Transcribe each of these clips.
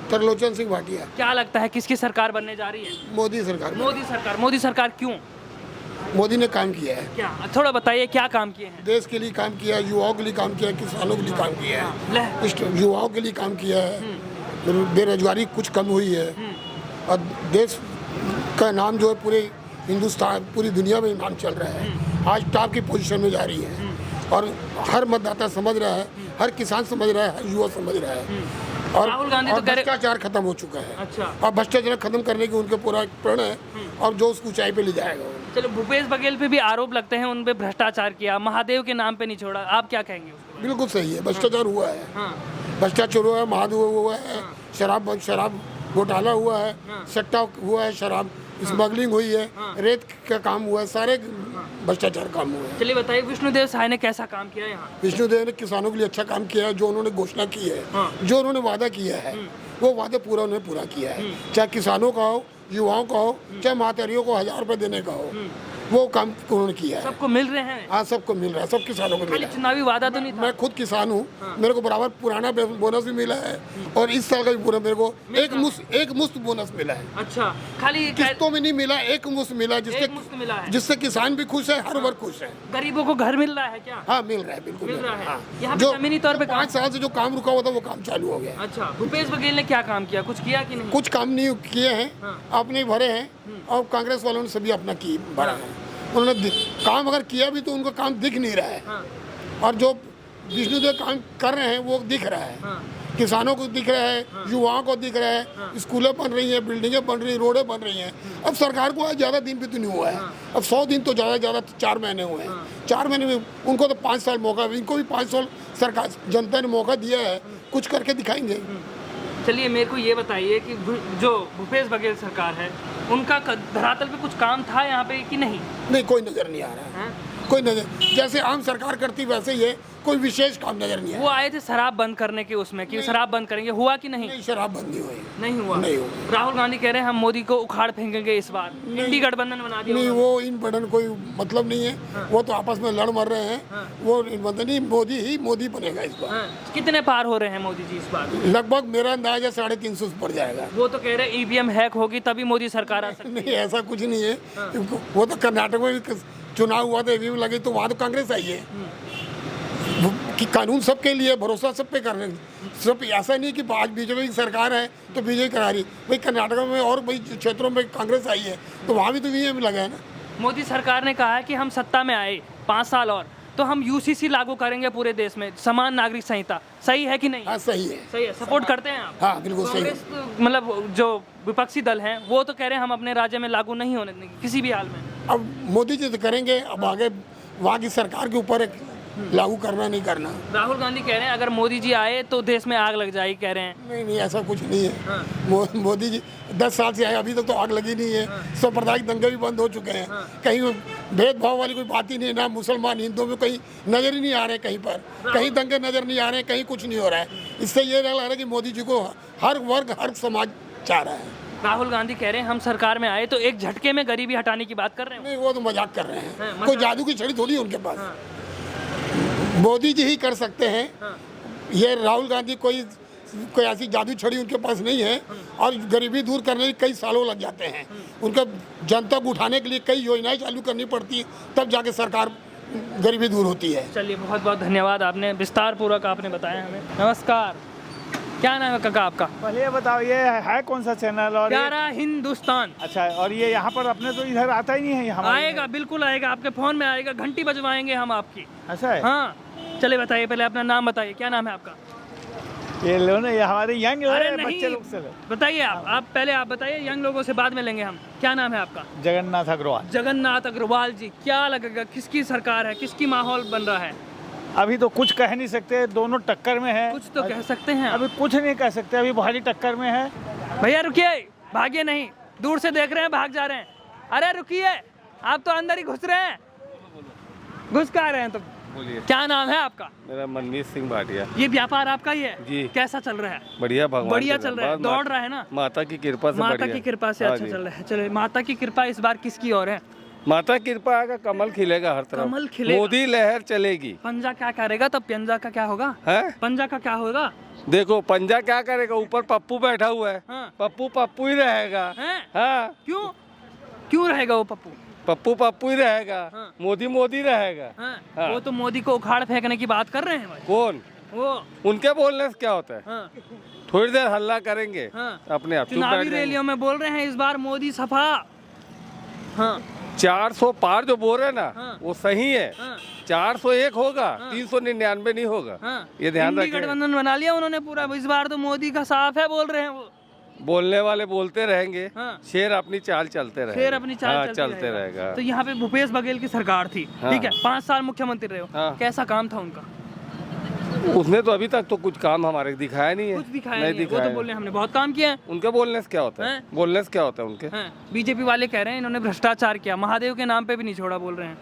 त्रिलोचन सिंह भाटिया। क्या लगता है किसकी सरकार बनने जा रही है? मोदी सरकार। मोदी सरकार क्यों? मोदी ने काम किया है, क्या थोड़ा बताइए क्या काम किए हैं? देश के लिए काम किया है, युवाओं के लिए काम किया है, किसानों के लिए काम किया है, युवाओं के लिए काम किया है, बेरोजगारी कुछ कम हुई है और देश का नाम जो है पूरे हिंदुस्तान पूरी दुनिया में नाम चल रहा है, आज टॉप की पोजीशन में जा रही है और हर मतदाता समझ रहा है, हर किसान समझ रहा है, हर युवा समझ रहा है। और राहुल गांधी तो भ्रष्टाचार खत्म हो चुका है। अच्छा। और भ्रष्टाचार खत्म करने की उनके पूरा प्रण है और जो उसको ऊंचाई पे ले जाएगा। चलो, भूपेश बघेल पे भी आरोप लगते हैं, उन पे भ्रष्टाचार किया, महादेव के नाम पे नहीं छोड़ा, आप क्या कहेंगे उसको? बिल्कुल सही है, भ्रष्टाचार हुआ है, हाँ। भ्रष्टाचार हुआ है, महादेव हुआ है, शराब घोटाला हुआ है, सट्टा हुआ है, शराब स्मगलिंग हुई है, रेत का काम हुआ है, सारे भ्रष्टाचार काम हुआ है। चलिए बताइए, विष्णुदेव साय ने कैसा काम किया यहाँ? विष्णुदेव ने किसानों के लिए अच्छा काम किया है, जो उन्होंने घोषणा की है, जो उन्होंने वादा किया है वो वादा उन्होंने पूरा किया है, चाहे किसानों का हो, युवाओं का हो, चाहे मातारियों को 1000 रुपये देने का हो, वो काम उन्होंने किया है। सबको मिल रहे हैं? हाँ, सबको मिल रहा है, सब किसानों को मिल रहा है। चुनावी वादा तो नहीं था? मैं खुद किसान हूँ, मेरे को बराबर पुराना बोनस भी मिला है और इस साल का भी पूरा मेरे को एक मुश्त बोनस मिला है। अच्छा, खाली किस्तों में नहीं मिला, एक मुश्त मिला, जिससे किसान भी खुश है, हर वर्ग खुश है। गरीबों को घर मिल रहा है क्या? हाँ, मिल रहा है, बिल्कुल मिल रहा है। हाँ। यहाँ पे जमीनी तौर पे 5 साल से जो काम रुका हुआ था वो काम चालू हो गया। अच्छा, भूपेश बघेल ने क्या काम किया, कुछ किया कि नहीं? कुछ काम नहीं किए हैं, अपने भरे हैं और कांग्रेस वालों ने सभी अपना भरा है। उन्होंने काम अगर किया भी तो उनका काम दिख नहीं रहा है और जो विष्णुदेव काम कर रहे हैं वो दिख रहा है, किसानों को दिख रहा है, युवाओं को दिख रहा है, स्कूलें बन रही हैं, बिल्डिंगें बन रही हैं, रोडें बन रही हैं। अब सरकार को आज ज़्यादा दिन भी तो नहीं हुआ है, अब 100 दिन तो ज़्यादा 4 महीने हुए हैं। 4 महीने में उनको तो 5 साल मौका, इनको भी 5 साल सरकार जनता ने मौका दिया है, कुछ करके दिखाएंगे। चलिए, मेरे को ये बताइए कि जो भूपेश बघेल सरकार है उनका धरातल पे कुछ काम था यहाँ पे कि नहीं? नहीं, कोई नज़र नहीं आ रहा है, कोई नजर, जैसे आम सरकार करती वैसे ही है, कोई विशेष काम नजर नहीं है। वो आए थे शराब बंद करने के उसमें कि शराब बंद करेंगे, हुआ कि नहीं? नहीं, शराब बंद नहीं हुई, नहीं हुआ। नहीं हुआ। राहुल गांधी कह रहे हैं हम मोदी को उखाड़ फेंकेंगे इस बार, इंडी गठबंधन बना दिया। नहीं, वो इन बटन कोई मतलब नहीं है, वो तो आपस में लड़ मर रहे हैं, वो नहीं, मोदी बनेगा इस बार। कितने पार हो रहे हैं मोदी जी इस बार? लगभग मेरा अंदाजा 350 पड़ जाएगा। वो तो कह रहे ईवीएम हैक होगी तभी मोदी सरकार आ सकती है। नहीं, ऐसा कुछ नहीं है, वो तो कर्नाटक में भी चुनाव हुआ था, ईवीएम लगी तो वहाँ तो कांग्रेस आई है कि कानून सबके लिए, भरोसा सब पे कर रहे हैं सब। ऐसा नहीं कि आज बीजेपी की सरकार है तो बीजेपी करा रही, भाई कर्नाटक में और भाई क्षेत्रों में कांग्रेस आई है तो वहाँ भी तो ईवीएम लगा है ना। मोदी सरकार ने कहा है कि हम सत्ता में आए 5 साल और तो हम यूसीसी लागू करेंगे पूरे देश में, समान नागरिक संहिता। सही है कि नहीं? हाँ, सही है। सही है, सपोर्ट करते हैं आप? हाँ, बिल्कुल सही है। मतलब जो विपक्षी दल हैं वो तो कह रहे हैं हम अपने राज्य में लागू नहीं होने देंगे किसी भी हाल में। अब मोदी जी तो करेंगे, अब आगे वहाँ की सरकार के ऊपर लागू करना नहीं करना। राहुल गांधी कह रहे हैं अगर मोदी जी आए तो देश में आग लग जाएगी, कह रहे हैं। नहीं, ऐसा कुछ नहीं है। मोदी जी 10 साल से आए, अभी तक तो आग लगी नहीं है। सांप्रदायिक दंगे भी बंद हो चुके हैं, कहीं भेदभाव वाली कोई बात ही नहीं, ना मुसलमान हिंदुओं में कहीं नजर ही नहीं आ रहे, कहीं पर कहीं दंगे नजर नहीं आ रहे, कहीं कुछ नहीं हो रहा है। इससे ये लग रहा है कि मोदी जी को हर वर्ग, हर समाज चाह रहा है। राहुल गांधी कह रहे हैं हम सरकार में आए तो एक झटके में गरीबी हटाने की बात कर रहे हैं। नहीं, वो तो मजाक कर रहे हैं, कोई जादू की छड़ी थोड़ी है उनके पास। मोदी जी ही कर सकते हैं, ये राहुल गांधी कोई ऐसी जादू छड़ी उनके पास नहीं है और गरीबी दूर करने में कई सालों लग जाते हैं। उनका जनता को उठाने के लिए कई योजनाएं चालू करनी पड़ती है, तब जाके सरकार गरीबी दूर होती है। चलिए, बहुत बहुत धन्यवाद, आपने विस्तार पूर्वक आपने बताया हमें। नमस्कार, क्या नाम है काका आपका? पहले ये बताओ, ये है कौन सा चैनल? और प्यारा हिंदुस्तान। अच्छा, और ये यहाँ पर अपने तो इधर आता ही नहीं है। आएगा, बिल्कुल आएगा, आपके फोन में आएगा, घंटी बजवाएंगे हम आपकी। ऐसा है? हाँ, चलिए बताइए, पहले अपना नाम बताइए, क्या नाम है आपका? ये लो ना, ये हमारे यंग बच्चे लोग से बताइए। आप पहले आप बताइए, यंग लोगों से बाद में लेंगे हम। क्या नाम है आपका? जगन्नाथ अग्रवाल। जगन्नाथ अग्रवाल जी, क्या लगेगा किसकी सरकार है, किसकी माहौल बन रहा है? अभी तो कुछ कह नहीं सकते, दोनों टक्कर में है। कुछ तो कह सकते हैं? अभी कुछ नहीं कह सकते, अभी भारी टक्कर में है। भैया रुकिए, भागिए नहीं, दूर से देख रहे हैं, भाग जा रहे हैं। अरे रुकिए, आप तो अंदर ही घुस रहे हैं, घुस का रहे हैं। तो बोलिए, क्या नाम है आपका? मेरा मनमीत सिंह भाटिया। ये व्यापार आपका ही है जी। कैसा चल रहा है? बढ़िया, भगवान बढ़िया चल रहा है, दौड़ रहा है ना? माता की कृपा से। माता की कृपा से अच्छा चल रहा है। चलिए, माता की कृपा इस बार किसकी ओर है? माता कृपा आएगा, कमल खिलेगा हर तरफ, कमल खिलेगा। मोदी लहर चलेगी। पंजा क्या करेगा तब? पंजा का क्या होगा? है पंजा का क्या होगा? देखो पंजा क्या करेगा, ऊपर पप्पू बैठा हुआ है, हाँ। पप्पू पप्पू ही रहेगा। हैं? हाँ क्यों क्यों रहेगा वो पप्पू? पप्पू पप्पू ही रहेगा। हाँ। मोदी मोदी रहेगा। हाँ। हाँ। वो तो मोदी को उखाड़ फेंकने की बात कर रहे हैं भाई। कौन? वो उनके बोलने से क्या होता है? हाँ। थोड़ी देर हल्ला करेंगे, हाँ। अपने आप चुप चुनावी बैठ जाएंगे। रैलियों में बोल रहे हैं इस बार मोदी सफा। हाँ 400 पार जो बोल रहे हैं ना, हाँ। वो सही है। हाँ 401 होगा, हाँ। 399 नहीं होगा। हाँ। ये ध्यान इंडी रखें। गठबंधन बना लिया उन्होंने पूरा, इस बार तो मोदी का साफ है बोल रहे हैं वो। बोलने वाले बोलते रहेंगे, हाँ। शेर अपनी चाल चलते रहेगा। फिर अपनी चाल हाँ, चलती चलते रहेगा। तो यहाँ पे भूपेश बघेल की सरकार थी, हाँ। ठीक है, 5 साल मुख्यमंत्री रहे हो, हाँ। कैसा काम था उनका? उसने तो अभी तक तो कुछ काम हमारे दिखाया नहीं है। कुछ दिखाया नहीं है। वो दिखाया तो बोल रहे हैं हमने बहुत काम किया है। उनके बोलने से क्या होता है? हैं? बोलने से क्या होता है उनके? हैं, बीजेपी वाले कह रहे हैं इन्होंने भ्रष्टाचार किया, महादेव के नाम पे भी नहीं छोड़ा बोल रहे हैं।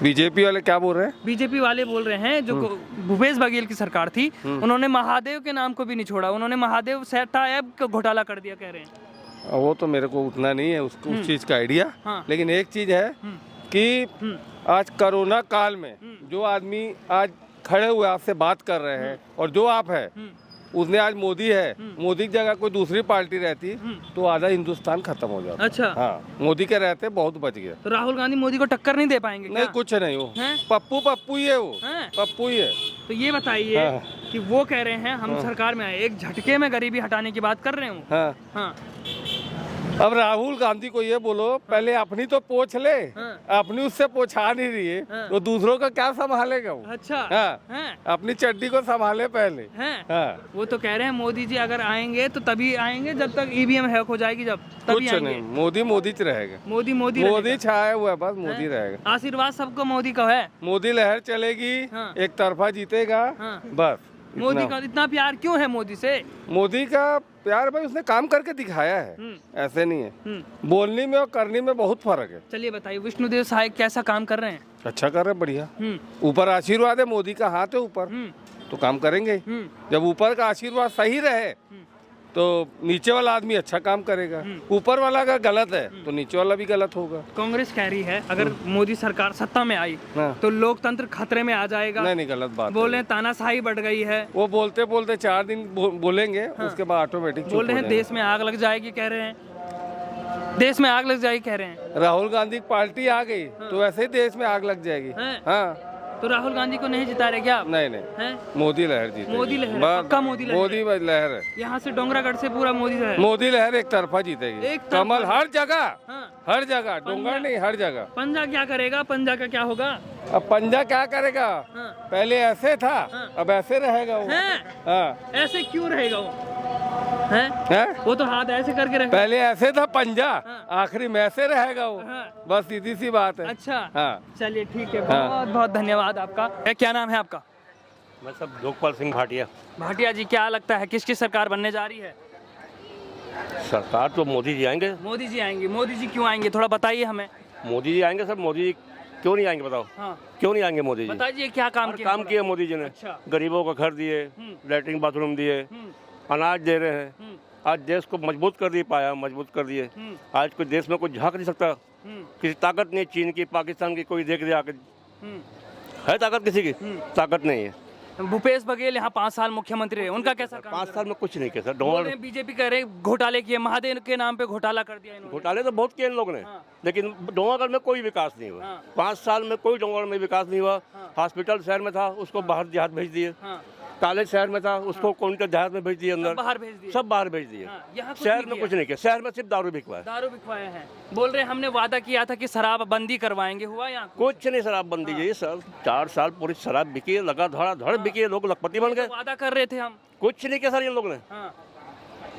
बीजेपी वाले क्या बोल रहे हैं? बीजेपी वाले बोल रहे हैं जो भूपेश बघेल की सरकार थी उन्होंने महादेव के नाम को भी नहीं छोड़ा, उन्होंने महादेव सेठा ऐप का घोटाला कर दिया कह रहे हैं। वो तो मेरे को उतना नहीं है उसको उस चीज का आइडिया। हाँ। लेकिन एक चीज है कि आज कोरोना काल में जो आदमी आज खड़े हुए आपसे बात कर रहे हैं और जो आप है उसने आज मोदी है, मोदी की जगह कोई दूसरी पार्टी रहती तो आधा हिंदुस्तान खत्म हो जाता। अच्छा। हाँ, मोदी के रहते बहुत बच गया। तो राहुल गांधी मोदी को टक्कर नहीं दे पाएंगे नहीं क्या? कुछ नहीं, वो हैं? पप्पू पप्पू ही है, वो हैं? पप्पू ही है। तो ये बताइए हाँ। कि वो कह रहे हैं हम सरकार में आए एक झटके में गरीबी हटाने की बात कर रहे हैं वो। हाँ। हाँ अब राहुल गांधी को ये बोलो पहले अपनी तो पोछ ले, हाँ। अपनी उससे पोछा नहीं रही है हाँ। तो दूसरों का क्या संभालेगा वो? अच्छा। हाँ। हैं? अपनी चड्डी को संभाले पहले। हैं? हाँ। वो तो कह रहे हैं मोदी जी अगर आएंगे तो तभी आएंगे जब तक ईवीएम हैक हो जाएगी, जब तभी कुछ आएंगे। नहीं, मोदी मोदी च रहेगा। मोदी मोदी मोदी रहेगा। छाया हुआ है, बस मोदी रहेगा। आशीर्वाद सबको मोदी का है। मोदी लहर चलेगी, हाँ। एक तरफा जीतेगा। हाँ। बस मोदी इतना। का इतना प्यार क्यों है मोदी से? मोदी का प्यार भाई उसने काम करके दिखाया है, ऐसे नहीं है। बोलने में और करने में बहुत फर्क है। चलिए बताइए विष्णुदेव साय कैसा काम कर रहे हैं? अच्छा कर रहे हैं, बढ़िया। हम्म, ऊपर आशीर्वाद है, मोदी का हाथ है ऊपर, हम्म, तो काम करेंगे ही। हम्म, जब ऊपर का आशीर्वाद सही रहे तो नीचे वाला आदमी अच्छा काम करेगा। ऊपर वाला अगर गलत है तो नीचे वाला भी गलत होगा। कांग्रेस कह रही है अगर मोदी सरकार सत्ता में आई हाँ। तो लोकतंत्र खतरे में आ जाएगा। नहीं गलत बात बोल रहे हैं तानाशाही बढ़ गई है। वो बोलते बोलते 4 दिन बोलेंगे, उसके बाद ऑटोमेटिक बोल रहे हैं देश में आग लग जाएगी कह रहे हैं, देश में आग लग जाएगी कह रहे हैं। राहुल गांधी की पार्टी आ गई तो ऐसे ही देश में आग लग जाएगी। हैं? हाँ। तो राहुल गांधी को नहीं जिता रहे क्या आप? नहीं हैं? मोदी लहर जीतेगी। मोदी लहर है, बस, पक्का मोदी लहर मोदी लहर है। यहाँ से डोंगरागढ़ से पूरा मोदी है। मोदी लहर एक तरफा जीतेगी। एक तरफा। कमल हर जगह, हाँ। हर जगह, डोंगर नहीं हर जगह। पंजा क्या करेगा? पंजा का क्या होगा? अब पंजा क्या करेगा? हाँ। पहले ऐसे था, अब ऐसे रहेगा वो। हैं? हाँ। ऐसे क्यों रहेगा वो? हैं? हैं? वो तो हाथ ऐसे करके रहेगा। पहले ऐसे था पंजा, हाँ। आखिरी में ऐसे रहेगा वो। हाँ। बस सीधी सी बात है। अच्छा। हाँ। चलिए ठीक है, हाँ। बहुत बहुत धन्यवाद आपका। क्या नाम है आपका? मैं सब लोकपाल सिंह भाटिया। भाटिया जी, क्या लगता है किसकी सरकार बनने जा रही है? सरकार तो मोदी जी आएंगे। मोदी जी आएंगे। मोदी जी क्यों आएंगे थोड़ा बताइए हमें। मोदी जी आएंगे सर। मोदी जी क्यों नहीं आएंगे बताओ? हाँ क्यों नहीं आएंगे मोदी जी? बताइए क्या काम हर किया? काम किया मोदी जी ने। अच्छा। गरीबों का घर दिए, लैट्रिन बाथरूम दिए, अनाज दे रहे हैं। आज देश को मजबूत कर दिए, पाया मजबूत कर दिए। आज कोई देश में कोई झांक नहीं सकता। किसी ताकत नहीं, चीन की पाकिस्तान की कोई देख दिया है ताकत किसी की? ताकत नहीं है। भूपेश बघेल यहाँ 5 साल मुख्यमंत्री रहे, उनका कैसा काम? 5 साल में कुछ नहीं किया सर। बोल डॉलर रहे हैं बीजेपी कह रहे हैं घोटाले किए, महादेव के नाम पे घोटाला कर दिया इन्होंने। घोटाले तो बहुत किए इन लोगों ने, लेकिन डोंगरगढ़ में कोई विकास नहीं हुआ। हाँ। 5 साल में कोई डोंगरगढ़ में विकास नहीं हुआ। हॉस्पिटल शहर में था, उसको बाहर देहात भेज दिए। हाँ। कॉलेज शहर में था, उसको काउंटर देहात में भेज दिए अंदर। बाहर भेज दिए। सब बाहर भेज दिए। हाँ, यहाँ कुछ शहर नहीं में किया। कुछ नहीं किया। शहर में सिर्फ दारू बिकवाया। दारू बिकवाए हैं। बोल रहे हैं हमने वादा किया था कि शराब बंदी करवाएंगे, हुआ यहाँ? कुछ नहीं शराबबंदी जी सर। 4 साल पूरी शराब बिकी है, लगा धड़ बिकी है, लोग लखपति बन गए। वादा कर रहे थे हम। कुछ नहीं किया सर इन लोगों ने। हाँ।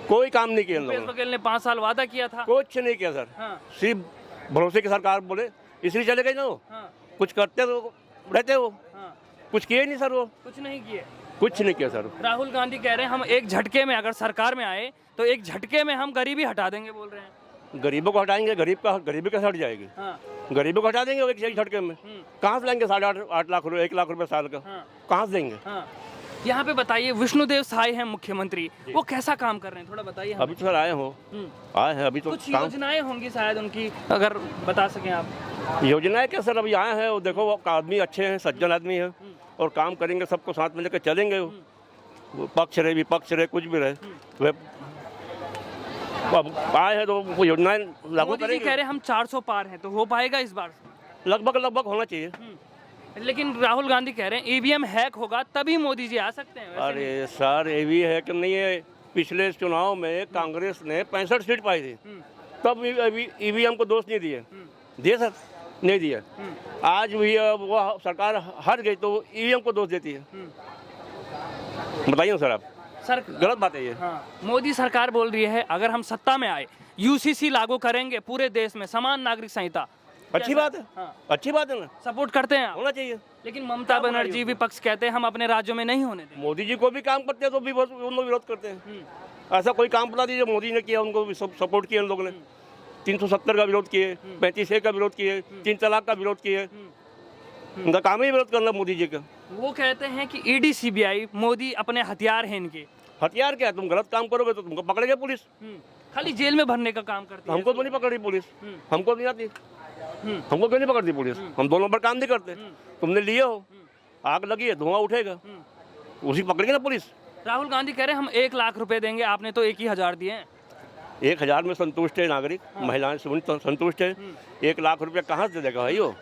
कोई काम नहीं किया इन भूपेश लोगों ने। बघेल ने 5 साल वादा किया था। कुछ नहीं किया सर। हाँ। सिर्फ भरोसे की सरकार बोले इसलिए चले गए ना वो। हाँ। कुछ करते तो रहते वो, हाँ। कुछ किए नहीं सर वो। कुछ नहीं किए। कुछ नहीं किया सर। राहुल गांधी कह रहे हैं हम एक झटके में अगर सरकार में आए तो एक झटके में हम गरीबी हटा देंगे, बोल रहे हैं। गरीबों को हटाएंगे, गरीबी कैसे हट जाएगी? हाँ। गरीबों को हटा देंगे एक झटके में। कहाँ से लेंगे 8.5 लाख रुपए, 1 लाख रुपए साल का? हाँ। कहाँ से देंगे? हाँ। यहाँ पे बताइए विष्णुदेव साय हैं मुख्यमंत्री, वो कैसा काम कर रहे हैं थोड़ा बताइए हमें। अभी तो सर आए हो, आए हैं अभी तो कुछ काम। योजनाएं होंगी शायद उनकी, अगर बता सकें आप। योजनाएं क्या सर, अभी आए हैं वो देखो, वो आदमी अच्छे हैं, सज्जन आदमी है और काम करेंगे, सबको साथ में लेकर चलेंगे। वो पक्ष रहे विपक्ष रहे कुछ भी रहे, वे अब आए हैं तो वो योजनाएं लागू मोदी जी करेंगे। कह रहे हैं हम 400 पार हैं, तो हो पाएगा इस बार? लगभग होना चाहिए। लेकिन राहुल गांधी कह रहे हैं ईवीएम हैक होगा तभी मोदी जी आ सकते हैं। वैसे नहीं। अरे सर, ये भी है कि नहीं है, पिछले चुनाव में कांग्रेस ने 65 सीट पाई थी, तब ईवीएम को दोष नहीं दिए सर, नहीं दिए। आज भी वो सरकार हार गई तो ईवीएम को दोष देती है। बताइए सर, आप सर गलत बात है ये। हाँ, मोदी सरकार बोल रही है अगर हम सत्ता में आए यूसीसी लागू करेंगे पूरे देश में, समान नागरिक संहिता। अच्छी बात है, हाँ। अच्छी बात है ना, सपोर्ट करते हैं आप? होना चाहिए। लेकिन ममता बनर्जी विपक्ष कहते हैं हम अपने राज्यों में नहीं होने देंगे। मोदी जी को भी काम करते हैं तो भी उन लोग विरोध करते हैं। ऐसा कोई काम बता दीजिए मोदी ने किया, उनको भी सपोर्ट किया उन लोगों ने। 370 का विरोध किए, 35A का विरोध किए, 3 तलाक का विरोध किए। उनका काम ही विरोध करना मोदी जी का। वो कहते हैं कि ईडी सीबीआई मोदी अपने हथियार हैं इनके। हथियार क्या है, तुम गलत काम करोगे तो तुमको पकड़ेगा पुलिस। खाली जेल में भरने का काम करती है। हमको तो नहीं पकड़ रही पुलिस, हमको नहीं आती, हमको क्यों नहीं पकड़ती पुलिस? हम 2 नंबर काम नहीं करते। तुमने लिए हो, आग लगी है, धुआं उठेगा, उसी पकड़ेगी ना पुलिस। राहुल गांधी कह रहे हैं हम 1 लाख रुपए देंगे, आपने तो 1,000 दिए हैं। 1000 में संतुष्ट है नागरिक, महिलाएं संतुष्ट है। 1 लाख रुपया कहाँ से देगा भाई, वो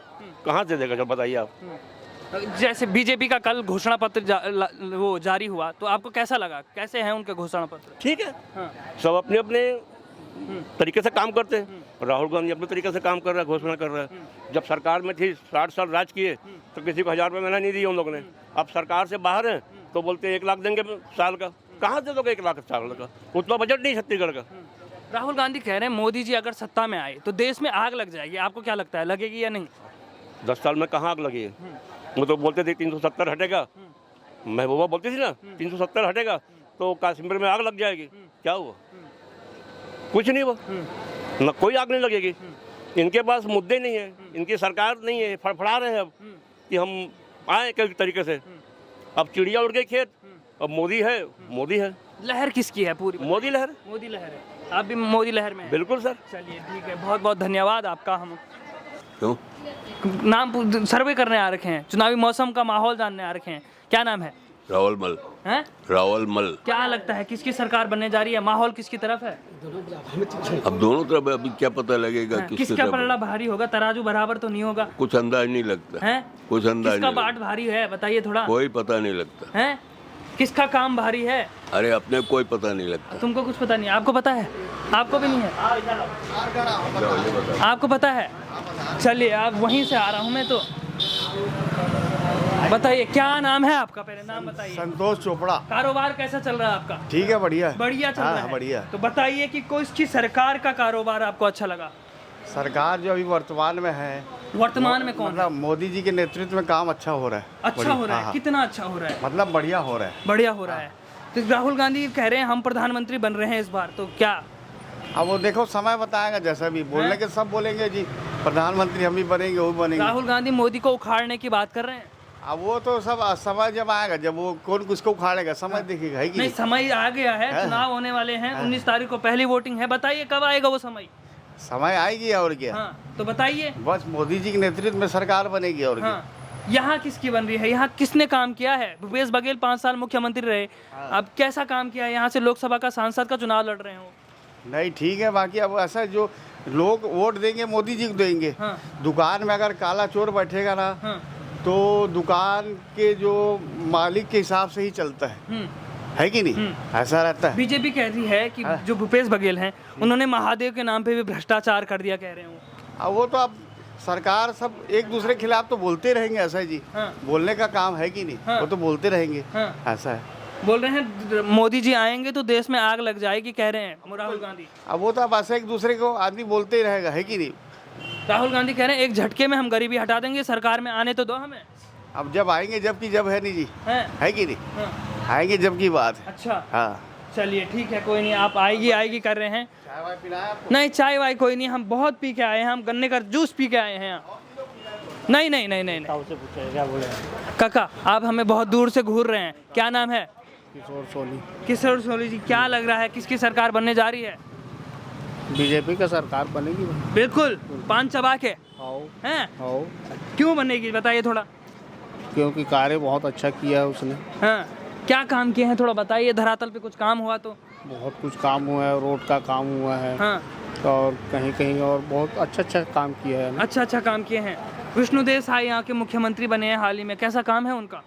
कहाँ से देगा, जब बताइए आप। जैसे बीजेपी का कल घोषणा पत्र वो जारी हुआ, तो आपको कैसा लगा, कैसे हैं उनके घोषणा पत्र? ठीक है, हाँ। सब अपने अपने तरीके से काम करते हैं। राहुल गांधी अपने तरीके से काम कर रहा है, घोषणा कर रहा है। जब सरकार में थी 60 साल राज किए तो किसी को 1000 रुपये महीना नहीं दिए उन लोगों ने। अब सरकार से बाहर है तो बोलते हैं 1 लाख देंगे साल का। कहाँ से दोगे 1 लाख साल का? उतना बजट नहीं छत्तीसगढ़ का। राहुल गांधी कह रहे हैं मोदी जी अगर सत्ता में आए तो देश में आग लग जाएगी, आपको क्या लगता है, लगेगी या नहीं? 10 साल में कहाँ आग लगी है? वो तो बोलते थे 370 हटेगा, महबूबा बोलती थी ना 370 हटेगा तो कश्मीर में आग लग जाएगी। क्या हुआ? कुछ नहीं हुआ, न कोई आग नहीं लगेगी। इनके पास मुद्दे नहीं है, इनकी सरकार नहीं है, फड़फड़ा रहे हैं अब कि हम आए किस तरीके से। अब चिड़िया उड़ गई खेत, अब मोदी है, मोदी है। लहर किसकी है पूरी? मोदी लहर, मोदी लहर है। आप भी मोदी लहर में हैं? बिल्कुल सर। चलिए ठीक है, बहुत बहुत धन्यवाद आपका। हम क्यों? नाम सर्वे करने आ रखे हैं, चुनावी मौसम का माहौल जानने आ रखे हैं। क्या नाम है? रावल मल। हैं? रावल मल। क्या लगता है किसकी सरकार बनने जा रही है, माहौल किसकी तरफ है? अब दोनों तरफ है, अभी क्या पता लगेगा किसकी किसका तरफ पलड़ा है? भारी होगा, तराजू बराबर तो नहीं होगा? कुछ अंदाज नहीं लगता हैं? कुछ अंदाज किसका नहीं बाट लगता। भारी है बताइए थोड़ा। कोई पता नहीं लगता। हैं? किसका काम भारी है? अरे अपने कोई पता नहीं लगता। तुमको कुछ पता नहीं, आपको पता है? आपको भी नहीं है? आपको पता है? चलिए, आप वहीं से आ रहा हूँ मैं, तो बताइए क्या नाम है आपका, पहले नाम बताइए। संतोष चोपड़ा। कारोबार कैसा चल रहा है आपका? ठीक है, बढ़िया है। बढ़िया चल हाँ, रहा है। बढ़िया। तो बताइए कि किसकी सरकार का कारोबार आपको अच्छा लगा? सरकार जो अभी वर्तमान में है, वर्तमान में कौन? मतलब मोदी जी के नेतृत्व में काम अच्छा हो रहा है। अच्छा हो रहा है? हाँ, कितना अच्छा हो रहा है? मतलब बढ़िया हो रहा है। बढ़िया हो रहा है। तो राहुल गांधी कह रहे हैं हम प्रधानमंत्री बन रहे हैं इस बार, तो क्या? अब वो देखो समय बताएगा, जैसा भी बोलने के सब बोलेंगे जी प्रधानमंत्री हम भी बनेंगे, वो बनेंगे। राहुल गांधी मोदी को उखाड़ने की बात कर रहे हैं। अब वो तो सब समय जब आएगा, जब वो कौन किसको उखाड़ेगा समय दिखेगा, है कि नहीं, समय आ गया है, है। चुनाव होने वाले हैं, 19 तारीख को पहली वोटिंग है। बताइए कब आएगा वो समय? समय आएगी और क्या। हाँ, तो बताइए। बस मोदी जी के नेतृत्व में सरकार बनेगी और क्या। हाँ, यहाँ किसकी बन रही है? यहाँ किसने काम किया है? भूपेश बघेल 5 साल मुख्यमंत्री रहे, अब कैसा काम किया है? यहाँ से लोकसभा का सांसद का चुनाव लड़ रहे हो। नहीं ठीक है, बाकी अब ऐसा जो लोग वोट देंगे मोदी जी को देंगे। हाँ। दुकान में अगर काला चोर बैठेगा ना, हाँ। तो दुकान के जो मालिक के हिसाब से ही चलता है कि नहीं? ऐसा रहता है। बीजेपी कह रही है कि जो भूपेश बघेल हैं उन्होंने महादेव के नाम पे भी भ्रष्टाचार कर दिया, कह रहे हो। अब वो तो अब सरकार सब एक दूसरे के खिलाफ तो बोलते रहेंगे, ऐसा जी। हाँ। बोलने का काम है कि नहीं? हाँ। वो तो बोलते रहेंगे। हाँ। ऐसा है। बोल रहे हैं मोदी जी आएंगे तो देश में आग लग जाएगी, कह रहे हैं राहुल गांधी। अब वो तो अब ऐसे एक दूसरे को आदमी बोलते ही रहेगा, है कि नहीं? राहुल गांधी कह रहे हैं एक झटके में हम गरीबी हटा देंगे, सरकार में आने तो दो हमें। अब जब आएंगे जब की जब है नहीं जी, है कि नहीं? हाँ। आएंगे जब की बात है। अच्छा, हाँ। चलिए ठीक है, कोई नहीं, आप आएगी कर रहे हैं। चाय वाय पिलाया आपको? नहीं, चाय वाय कोई नहीं, हम बहुत पी के आए हैं, हम गन्ने का जूस पी के आए हैं यहाँ। नहीं नहीं नहीं नहीं, नहीं। काका, आप हमें बहुत दूर से घूर रहे हैं, क्या नाम है? किशोर सोनी। किशोर सोनी जी, क्या लग रहा है किसकी सरकार बनने जा रही है? बीजेपी का सरकार बनेगी। बिल्कुल पान चबा के आओ हैं। आओ, क्यों बनेगी बताइए थोड़ा। क्योंकि कार्य बहुत अच्छा किया है उसने। हाँ, क्या काम किए हैं थोड़ा बताइए, धरातल पे कुछ काम हुआ तो। बहुत कुछ काम हुआ है, रोड का काम हुआ है। हाँ, और कहीं कहीं और बहुत अच्छा काम किया है ना। अच्छा काम किए हैं। विष्णुदेव साई यहाँ के मुख्यमंत्री बने हैं हाल ही में, कैसा काम है उनका?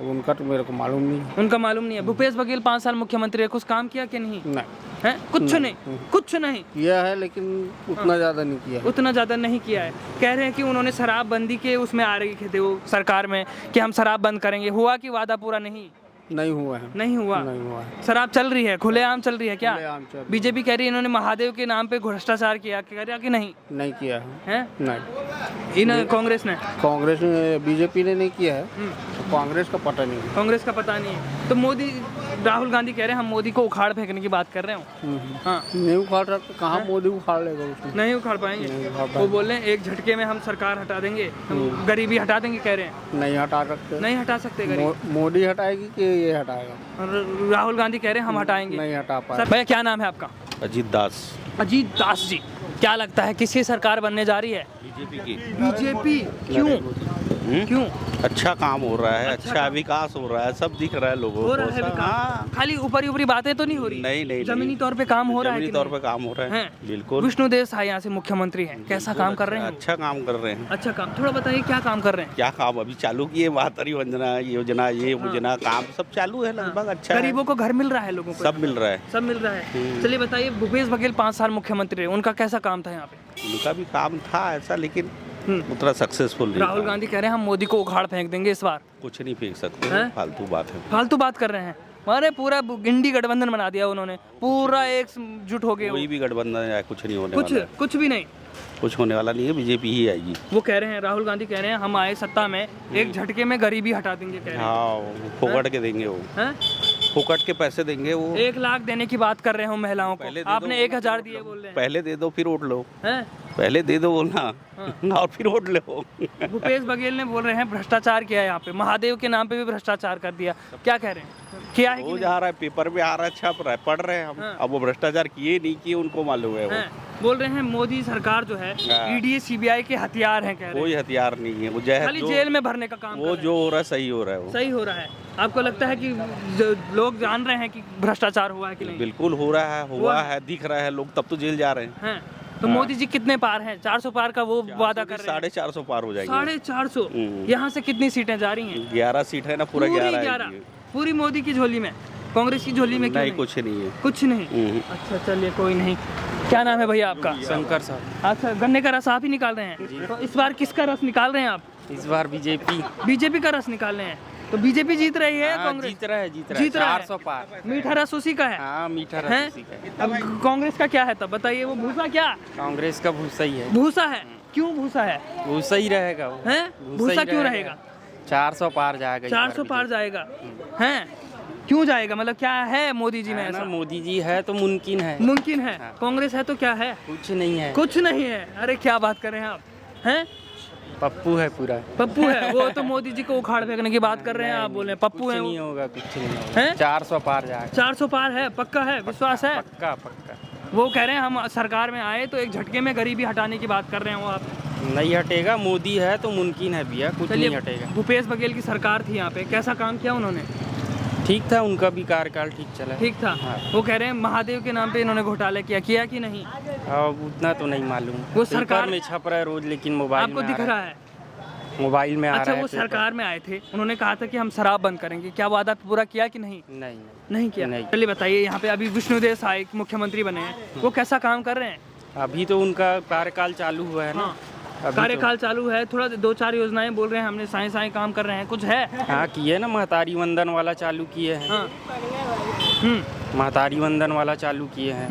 उनका तो मेरे को मालूम नहीं। उनका मालूम नहीं है। भूपेश बघेल 5 साल मुख्यमंत्री है, कुछ काम किया कि नहीं नहीं है? कुछ नहीं, कुछ नहीं किया है, लेकिन उतना ज़्यादा नहीं किया है। उतना ज़्यादा नहीं किया है। कह रहे हैं कि उन्होंने शराबबंदी के उसमें आ रही थे वो सरकार में कि हम शराब बंद करेंगे, हुआ कि वादा पूरा नहीं? नहीं हुआ है। नहीं हुआ। नहीं हुआ है। शराब चल रही है, खुलेआम चल रही है क्या? खुलेआम चल रही है। बीजेपी कह रही है इन्होंने महादेव के नाम पे भ्रष्टाचार किया कि नहीं नहीं किया है। है? नहीं, इन कांग्रेस ने, कांग्रेस ने, बीजेपी ने नहीं किया है। तो कांग्रेस का पता नहीं है। कांग्रेस का पता नहीं है। तो मोदी, राहुल गांधी कह रहे हैं हम मोदी को उखाड़ फेंकने की बात कर रहे हो। हाँ, नहीं उखाड़ रहा तो कहाँ मोदी उखाड़ लेगा उसको। नहीं उखाड़ पाएंगे। नहीं उखाड़ वो पाएंगे। बोल रहे हैं एक झटके में हम सरकार हटा देंगे, हम गरीबी हटा देंगे कह रहे हैं। नहीं हटा सकते। नहीं हटा सकते गरीब। मोदी हटाएगी कि ये हटाएगा? और राहुल गांधी कह रहे हैं हम हटाएंगे। नहीं हटा पाए। सर भैया क्या नाम है आपका? अजीत दास। अजीत दास जी, क्या लगता है किसकी सरकार बनने जा रही है? बीजेपी की। बीजेपी। क्यों? क्यों अच्छा काम हो रहा है, अच्छा विकास हो रहा है, सब दिख रहा है लोगों हो को। रहा है सब- विकास? हाँ, खाली ऊपरी ऊपरी बातें तो नहीं हो रही? नहीं जमीनी तौर पे काम हो रहा है जमीनी कि तौर नहीं? पे काम हो रहा है, हैं? बिल्कुल। विष्णुदेव साई यहाँ से मुख्यमंत्री हैं, कैसा काम कर रहे हैं? अच्छा काम कर रहे हैं। अच्छा काम, थोड़ा बताइए क्या काम कर रहे हैं? क्या काम अभी चालू किए? महातारी योजना, योजना, ये योजना, काम सब चालू है लगभग। अच्छा है। गरीबों को घर मिल रहा है, लोगों को सब मिल रहा है। सब मिल रहा है। चलिए बताइए, भूपेश बघेल 5 साल मुख्यमंत्री रहे, उनका कैसा काम था यहाँ पे? उनका भी काम था ऐसा, लेकिन उतना सक्सेसफुल नहीं राहुल था। गांधी कह रहे हैं हम मोदी को उखाड़ फेंक देंगे इस बार। कुछ नहीं फेंक सकते, हैं? फालतू बात है। फालतू बात कर रहे हैं। अरे पूरा इंडी गठबंधन बना दिया उन्होंने, पूरा एकजुट हो गए वो। कोई भी गठबंधन या कुछ नहीं होने वाला है। कुछ भी नहीं। कुछ होने वाला नहीं है, बीजेपी ही आएगी। वो कह रहे हैं, राहुल गांधी कह रहे हैं हम आए सत्ता में एक झटके में गरीबी हटा देंगे, कह रहे हैं। हाँ, फोकट के देंगे वो, हैं? फोकट के पैसे देंगे वो। 1 लाख देने की बात कर रहे हो महिलाओं को, पहले दे आपने दो, 1000 दिए बोल रहे हैं। पहले दे दो फिर वोट लो। हैं? पहले दे दो बोलना और फिर वोट लो। भूपेश बघेल ने बोल रहे हैं भ्रष्टाचार किया है यहाँ पे, महादेव के नाम पे भी भ्रष्टाचार कर दिया, क्या कह रहे हैं? किया है कि हो नहीं? जा रहा है, पेपर में आ रहा है, छप रहा है, पढ़ रहे हैं हम। हाँ। अब वो भ्रष्टाचार किए नहीं किए उनको मालूम है। वो हैं? बोल रहे हैं मोदी सरकार जो है हाँ। ईडी सीबीआई के हथियार हैं, कह रहे कोई हैं। हथियार नहीं है, वो जय खाली जेल में भरने का काम कर वो रहे हैं। जो हो रहा है सही हो रहा है। वो सही हो रहा है। आपको लगता है कि लोग जान रहे हैं कि भ्रष्टाचार हुआ है कि नहीं? बिल्कुल हो रहा है, हुआ हुआ है। है, दिख रहा है, लोग तब तो जेल जा रहे हैं। हैं? तो मोदी जी कितने पार हैं? 400 पार का वो वादा कर रहे हैं। 450 पार हो जाएंगे। 450। यहाँ से कितनी सीटें जा रही हैं? 11 सीट है ना, पूरा 11 है। पूरी मोदी की झोली में, कांग्रेस की झोली में क्यों नहीं, कुछ नहीं है। कुछ नहीं। अच्छा चलिए कोई नहीं। क्या नाम है भैया आपका? शंकर साहब। अच्छा, गन्ने का रस आप ही निकाल रहे हैं? तो इस बार किसका रस निकाल रहे हैं आप? इस बार बीजेपी बीजेपी का रस निकाल रहे हैं। तो बीजेपी जीत रही है, कांग्रेस जीत रहा है जीत रहा है। 400 पार। मीठा रस उसी का है। हाँ, मीठा हैं? रस उसी का है। अब कांग्रेस का क्या है तब बताइए? वो भूसा क्या? कांग्रेस का भूसा ही है। भूसा है। क्यों भूसा है? भूसा ही रहेगा वो। हैं? भूसा क्यों रहेगा? 400 पार जाएगा इस बार 400 पार बीजेपी। जाएगा। हैं? क्यों जाएगा? मतलब क्या है मोदी जी में है ना, ऐसा? मोदी जी है तो मुमकिन है। मुमकिन है। हाँ। कांग्रेस है तो क्या है? कुछ नहीं है। कुछ नहीं है। अरे क्या बात कर रहे हैं आप? हैं? पप्पू है पूरा। पप्पू है। वो तो मोदी जी को उखाड़ फेंकने की बात कर रहे हैं, आप बोल रहे हैं पप्पू कुछ है नहीं वो। होगा, कुछ नहीं हैं? होगा। 400 पार जाएगा। 400 पार है, पक्का है, विश्वास है? पक्का पक्का। वो कह रहे हैं हम सरकार में आए तो एक झटके में गरीबी हटाने की बात कर रहे हैं वो आप। नहीं हटेगा, मोदी है तो मुमकिन है भैया, कुछ नहीं हटेगा। भूपेश बघेल की सरकार थी यहाँ पे, कैसा काम किया उन्होंने? ठीक था, उनका भी कार्यकाल ठीक चला। ठीक था। हाँ। वो कह रहे हैं महादेव के नाम पे इन्होंने घोटाला किया कि नहीं? अब उतना तो नहीं मालूम। वो पेपर सरकार में छप रहा है रोज, लेकिन मोबाइल आपको में दिख आ रहा है? मोबाइल में आ अच्छा, रहा है वो पेपर। सरकार में आए थे, उन्होंने कहा था कि हम शराब बंद करेंगे, क्या वादा पूरा किया कि नहीं? नहीं नहीं किया। नहीं। चलिए बताइए, यहाँ पे अभी विष्णुदेव साई मुख्यमंत्री बने हैं, वो कैसा काम कर रहे हैं? अभी तो उनका कार्यकाल चालू हुआ है ना। हाँ। अभी कार्यकाल चालू है, थोड़ा 2-4 योजनाएं बोल रहे हैं हमने साए साए काम कर रहे हैं, कुछ है? तो, हाँ किए ना, महतारी वंदन वाला चालू किए हैं। हाँ। महतारी वंदन वाला चालू किए हैं।